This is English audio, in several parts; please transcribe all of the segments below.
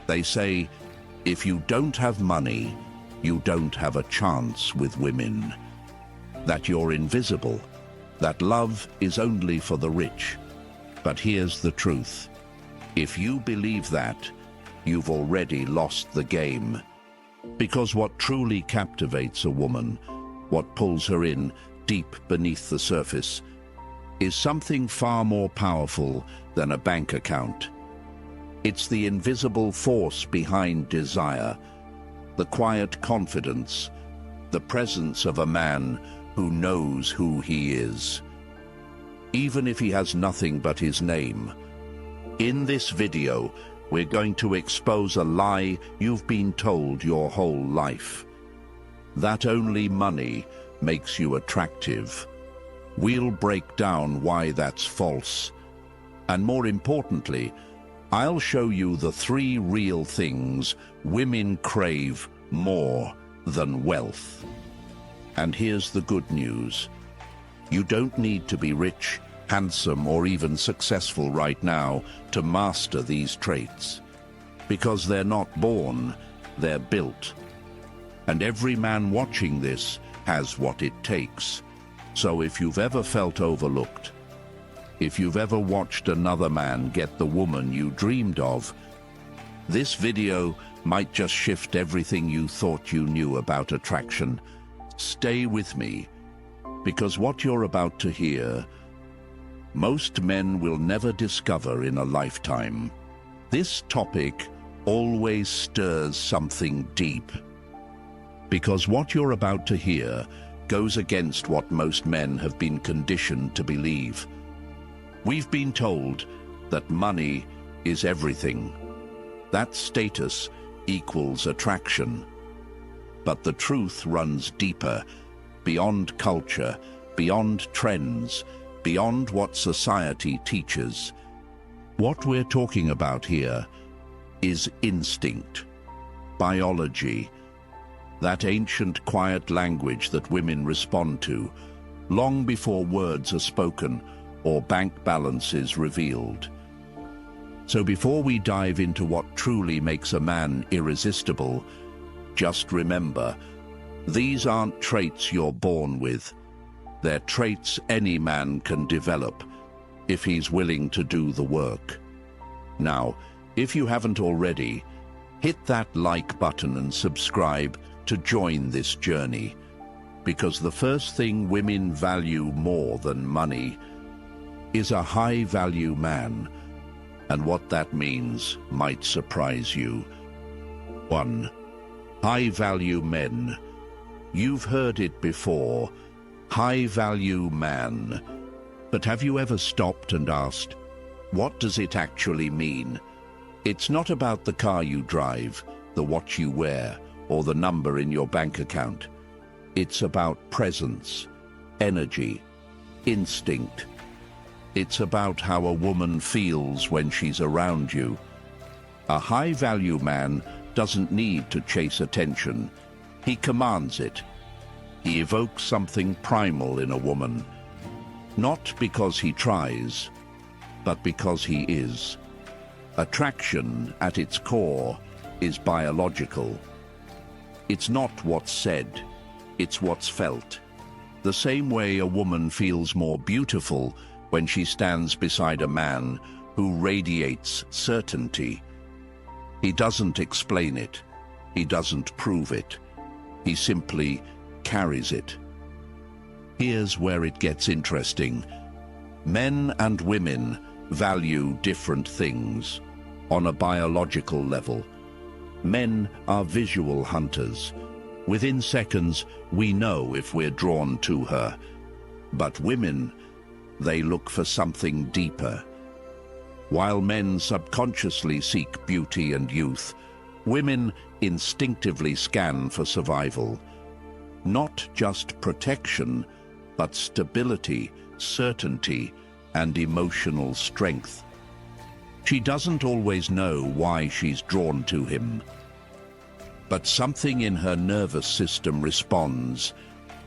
They say, if you don't have money, you don't have a chance with women. That you're invisible, that love is only for the rich. But here's the truth. If you believe that, you've already lost the game. Because what truly captivates a woman, what pulls her in deep beneath the surface, is something far more powerful than a bank account. It's the invisible force behind desire, the quiet confidence, the presence of a man who knows who he is, even if he has nothing but his name. In this video, we're going to expose a lie you've been told your whole life. That only money makes you attractive. We'll break down why that's false. And more importantly, I'll show you the 3 real things women crave more than wealth. And here's the good news. You don't need to be rich, handsome, or even successful right now to master these traits. Because they're not born, they're built. And every man watching this has what it takes. So if you've ever felt overlooked, if you've ever watched another man get the woman you dreamed of, this video might just shift everything you thought you knew about attraction. Stay with me, because what you're about to hear, most men will never discover in a lifetime. This topic always stirs something deep, because what you're about to hear goes against what most men have been conditioned to believe. We've been told that money is everything, that status equals attraction. But the truth runs deeper, beyond culture, beyond trends, beyond what society teaches. What we're talking about here is instinct, biology, that ancient quiet language that women respond to, long before words are spoken or bank balance is revealed. So before we dive into what truly makes a man irresistible, just remember, these aren't traits you're born with. They're traits any man can develop if he's willing to do the work. Now, if you haven't already, hit that like button and subscribe to join this journey, because the first thing women value more than money is a high-value man, and what that means might surprise you. 1. High-value men. You've heard it before, high-value man. But have you ever stopped and asked, what does it actually mean? It's not about the car you drive, the watch you wear, or the number in your bank account. It's about presence, energy, instinct. It's about how a woman feels when she's around you. A high-value man doesn't need to chase attention. He commands it. He evokes something primal in a woman, not because he tries, but because he is. Attraction, at its core, is biological. It's not what's said, it's what's felt. The same way a woman feels more beautiful when she stands beside a man who radiates certainty. He doesn't explain it. He doesn't prove it. He simply carries it. Here's where it gets interesting. Men and women value different things on a biological level. Men are visual hunters. Within seconds, we know if we're drawn to her. But women, they look for something deeper. While men subconsciously seek beauty and youth, women instinctively scan for survival. Not just protection, but stability, certainty, and emotional strength. She doesn't always know why she's drawn to him, but something in her nervous system responds,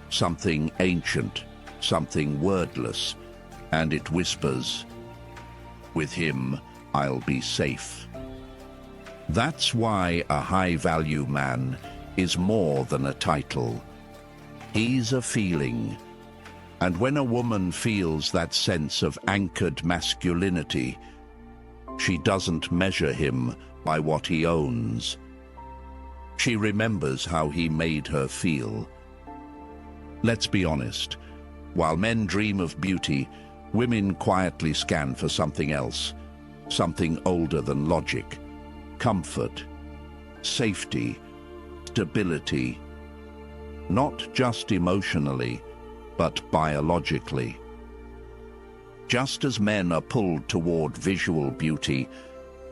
something ancient, something wordless, and it whispers, "With him, I'll be safe." That's why a high-value man is more than a title. He's a feeling. And when a woman feels that sense of anchored masculinity, she doesn't measure him by what he owns. She remembers how he made her feel. Let's be honest. While men dream of beauty, women quietly scan for something else, something older than logic. Comfort, safety, stability. Not just emotionally, but biologically. Just as men are pulled toward visual beauty,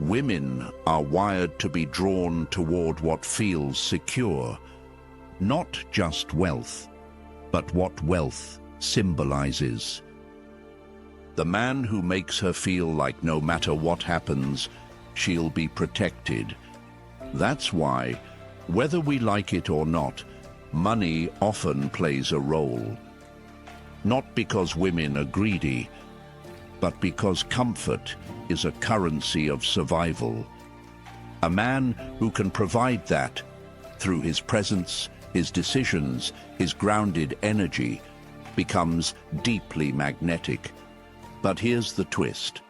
women are wired to be drawn toward what feels secure. Not just wealth, but what wealth symbolizes. The man who makes her feel like no matter what happens, she'll be protected. That's why, whether we like it or not, money often plays a role. Not because women are greedy, but because comfort is a currency of survival. A man who can provide that through his presence, his decisions, his grounded energy, becomes deeply magnetic. But here's the twist.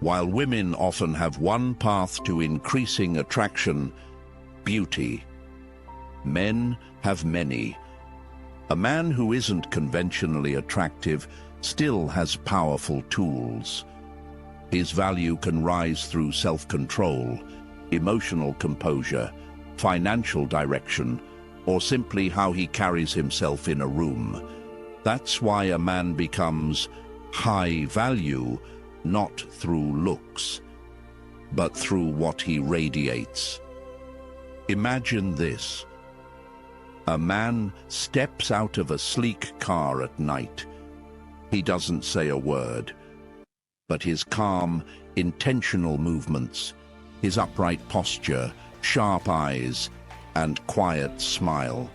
While women often have one path to increasing attraction, beauty, men have many. A man who isn't conventionally attractive still has powerful tools. His value can rise through self-control, emotional composure, financial direction, or simply how he carries himself in a room. That's why a man becomes high value, not through looks, but through what he radiates. Imagine this. A man steps out of a sleek car at night. He doesn't say a word, but his calm, intentional movements, his upright posture, sharp eyes, and quiet smile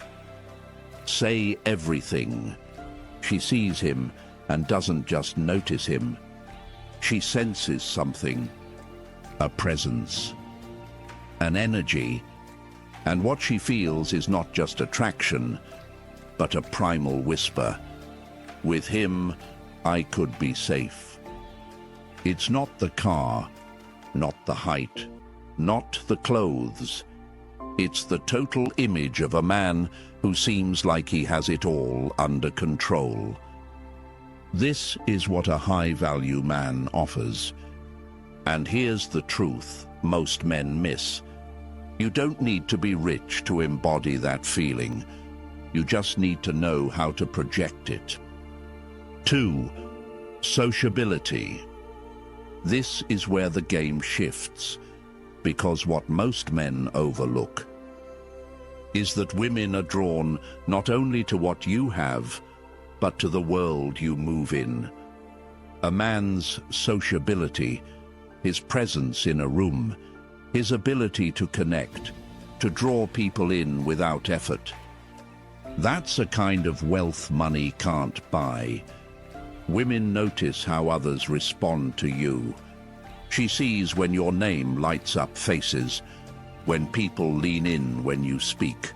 say everything. She sees him and doesn't just notice him. She senses something, a presence, an energy. And what she feels is not just attraction, but a primal whisper. With him, I could be safe. It's not the car, not the height, not the clothes. It's the total image of a man who seems like he has it all under control. This is what a high-value man offers. And here's the truth most men miss. You don't need to be rich to embody that feeling. You just need to know how to project it. 2. Sociability. This is where the game shifts, because what most men overlook is that women are drawn not only to what you have, but to the world you move in. A man's sociability, his presence in a room, his ability to connect, to draw people in without effort. That's a kind of wealth money can't buy. Women notice how others respond to you. She sees when your name lights up faces, when people lean in when you speak.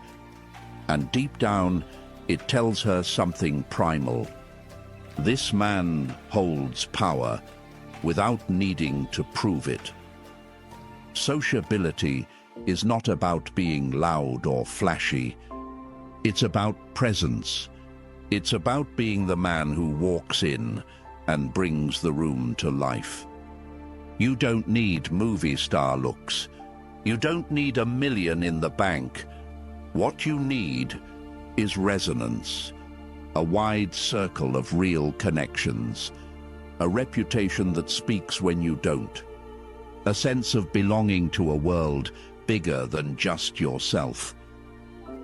And deep down, it tells her something primal. This man holds power without needing to prove it. Sociability is not about being loud or flashy. It's about presence. It's about being the man who walks in and brings the room to life. You don't need movie star looks. You don't need $1 million in the bank. What you need is resonance, a wide circle of real connections, a reputation that speaks when you don't, a sense of belonging to a world bigger than just yourself.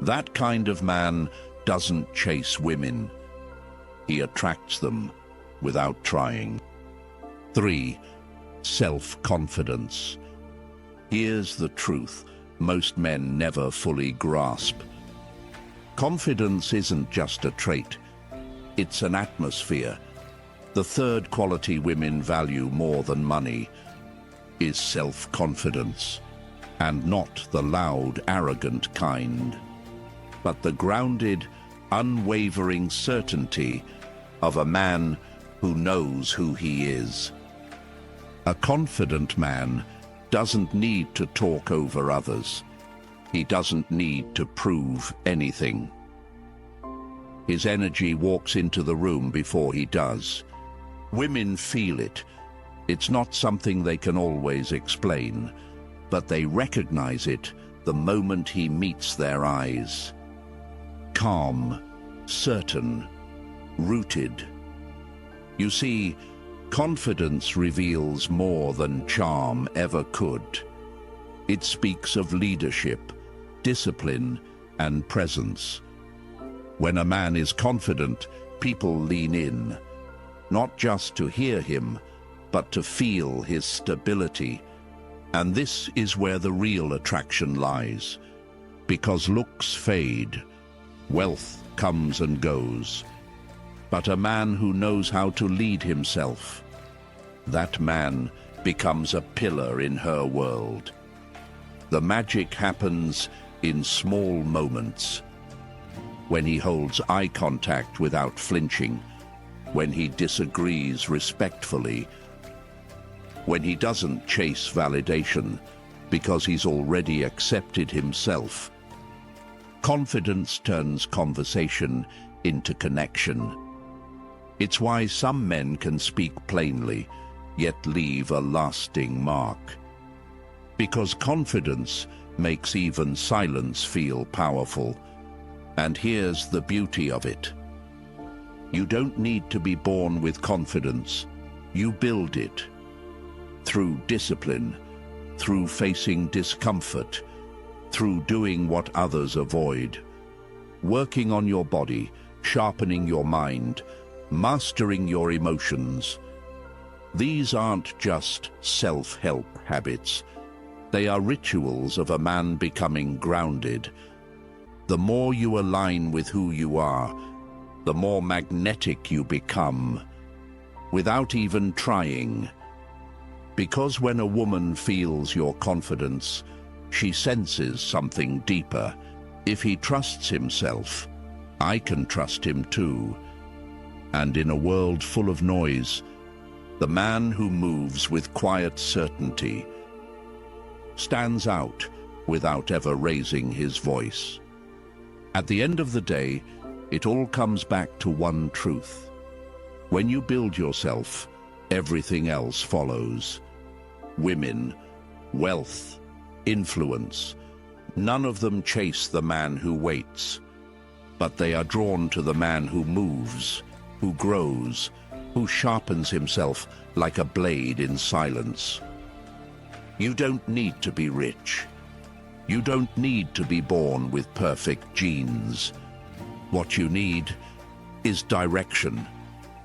That kind of man doesn't chase women. He attracts them without trying. 3. Self-confidence. Here's the truth most men never fully grasp. Confidence isn't just a trait. It's an atmosphere. The third quality women value more than money is self-confidence. and not the loud, arrogant kind, but the grounded, unwavering certainty of a man who knows who he is. A confident man doesn't need to talk over others. He doesn't need to prove anything. His energy walks into the room before he does. Women feel it. It's not something they can always explain, but they recognize it the moment he meets their eyes. Calm, certain, rooted. You see, confidence reveals more than charm ever could. It speaks of leadership, discipline, and presence. When a man is confident, people lean in, not just to hear him, but to feel his stability. And this is where the real attraction lies. Because looks fade, wealth comes and goes. But a man who knows how to lead himself, that man becomes a pillar in her world. The magic happens in small moments. When he holds eye contact without flinching, when he disagrees respectfully, when he doesn't chase validation because he's already accepted himself. Confidence turns conversation into connection. It's why some men can speak plainly, yet leave a lasting mark. Because confidence makes even silence feel powerful. And here's the beauty of it. You don't need to be born with confidence. You build it. Through discipline, through facing discomfort, through doing what others avoid. Working on your body, sharpening your mind, mastering your emotions. These aren't just self-help habits. They are rituals of a man becoming grounded. The more you align with who you are, the more magnetic you become, without even trying. Because when a woman feels your confidence, she senses something deeper. If he trusts himself, I can trust him too. And in a world full of noise, the man who moves with quiet certainty stands out without ever raising his voice. At the end of the day, it all comes back to one truth. When you build yourself, everything else follows. Women, wealth, influence, none of them chase the man who waits, but they are drawn to the man who moves, who grows, who sharpens himself like a blade in silence. You don't need to be rich. You don't need to be born with perfect genes. What you need is direction,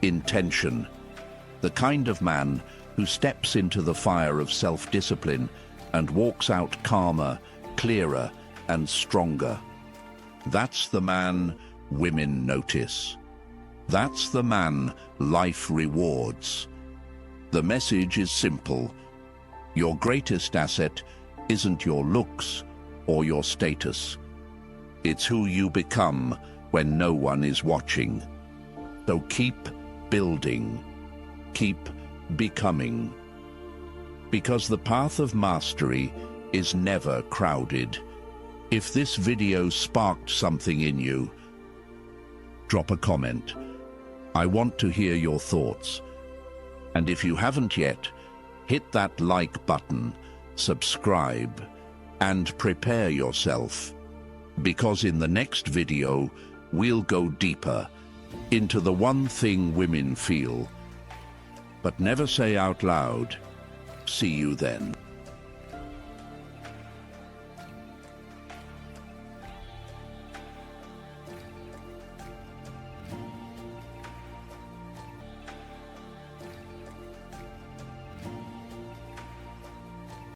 intention, the kind of man who steps into the fire of self-discipline and walks out calmer, clearer, and stronger. That's the man women notice. That's the man life rewards. The message is simple. Your greatest asset isn't your looks or your status. It's who you become when no one is watching. So keep building, keep becoming. Because the path of mastery is never crowded. If this video sparked something in you, drop a comment. I want to hear your thoughts. And if you haven't yet, hit that like button, subscribe, and prepare yourself. Because in the next video, we'll go deeper into the one thing women feel, but never say out loud. See you then.